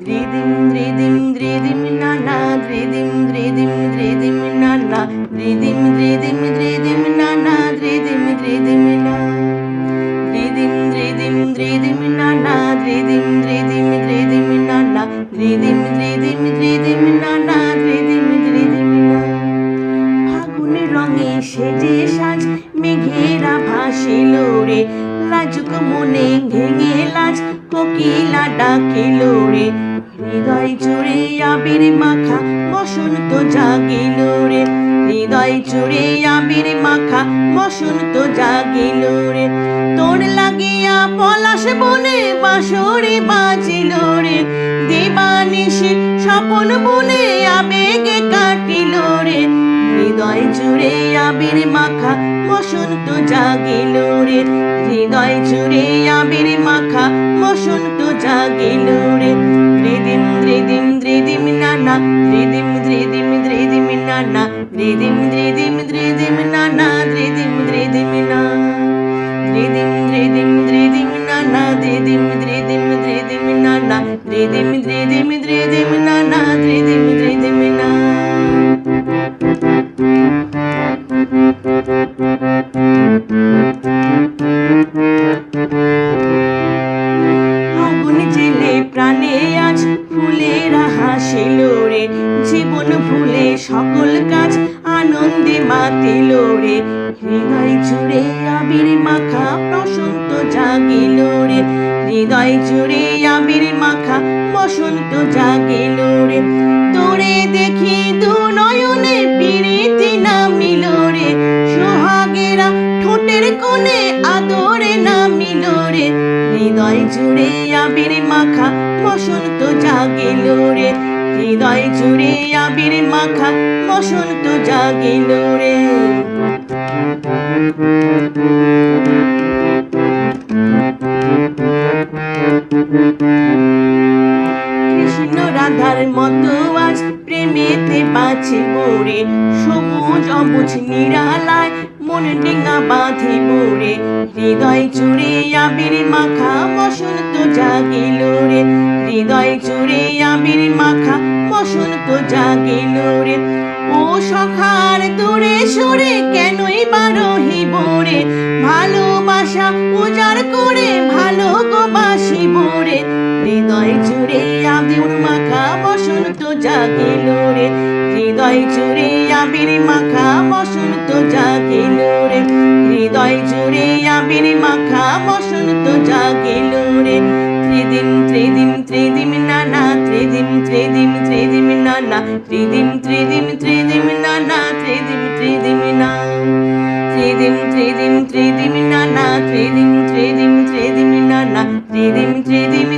ধ্রিদিম ধ্রিদিম ধ্রিদিম নানা ধ্রিদিম ধ্রিদিম ধ্রিদিম নানা ধ্রিদিম ধ্রিদিম ধ্রিদিম নানা ধ্রিদিম ধ্রিদিম না ধ্রিদিম ধ্রিদিম ধ্রিদিম নানা ধ্রিদিম ধ্রিদিম ধ্রিদিম নানা ধ্রিদিম ধ্রিদিম ধ্রিদিম নানা ধ্রিদিম ধ্রিদিম না ফাগুন রঙে সেজে সাজ মেঘেরা ভাসিল রে লাজুক মনে ঘেঙে লাজ কোকিলা ডাকিল রে হৃদয় জুড়ে আবির মাখা বসন্ত জাগিল রে হৃদয় জুড়ে আবির মাখা বসন্ত জাগিল রে তোর লাগিয়া পলাশ বনে বাঁশরি বাজিল রে দিবানিশি স্বপন বনে আবেগে কাটিল রে হৃদয় জুড়ে আবির মাখা বসন্ত জাগিল রে হৃদয় জুড়ে আবির মাখা বসন্ত জাগিল রে ধ্রিদিম ধ্রিদিম ধ্রিদিম নানা ধ্রিদিম ধ্রিদিম ধ্রিদিম নানা ধ্রিদিম ধ্রিদিম ধ্রিদিম নানা ধ্রিদিম ধ্রিদিম না ধ্রিদিম ধ্রিদিম ধ্রিদিম নানা ধ্রিদিম ধ্রিদিম ধ্রিদিম নানা ধ্রিদিম ধ্রিদিম ধ্রিদিম নানা ধ্রিদিম ধ্রিদিম না আগুন জেলে প্রাণে আজ ফুলেরা হাসিল রে জীবন ভুলে সকল কাজ আনন্দে মাতিল রে হৃদয় জুড়ে আবির মাখা বসন্ত জাগিল রে হৃদয় জুড়ে আবির মাখা বসন্ত জাগিল রে তোরে দেখি দু নয়নে প্রীতি নামিল রে সোহাগেরা ঠোঁটের কোণে আদরে নামিল রে হৃদয় জুড়ে আবির মাখা বসন্ত জাগিল রে হৃদয় জুড়ে আবির মাখা বসন্ত জাগিল রে কৃষ্ণ রাধার মতো আজ প্রেমেতে বাঁচিব রে সবুজ অবুজ নিরালায় মন ডিঙা বাঁধিব রে হৃদয় জুড়ে আবির মাখা বসন্ত জাগিল রে হৃদয় জুড়ে আবির মাখা বসন্ত জাগিল রে ও সখার দূরে সরে কেনই বা রহিব রে ভালোবাসা উজাড় করে ভালো গো বাসিব রে হৃদয় জুড়ে আবির মাখা বসন্ত জাগিল রে হৃদয় জুড়ে আবির মাখা বসন্ত জাগিল রে হৃদয় জুড়ে আবির মাখা বসন্ত জাগিল রে ত্রিদিম ত্রিদিম ত্রিদিম নানা ত্রিদিম ত্রিদিম ত্রিদিম নানা ত্রিদিম ত্রিদিম ত্রিদিম নানা ত্রিদিম ত্রিদিম না ত্রিদিম ত্রিদিম ত্রিদিম নানা ত্রিদিম ত্রিদিম ত্রিদিম নানা ত্রিদিম ত্রিদিম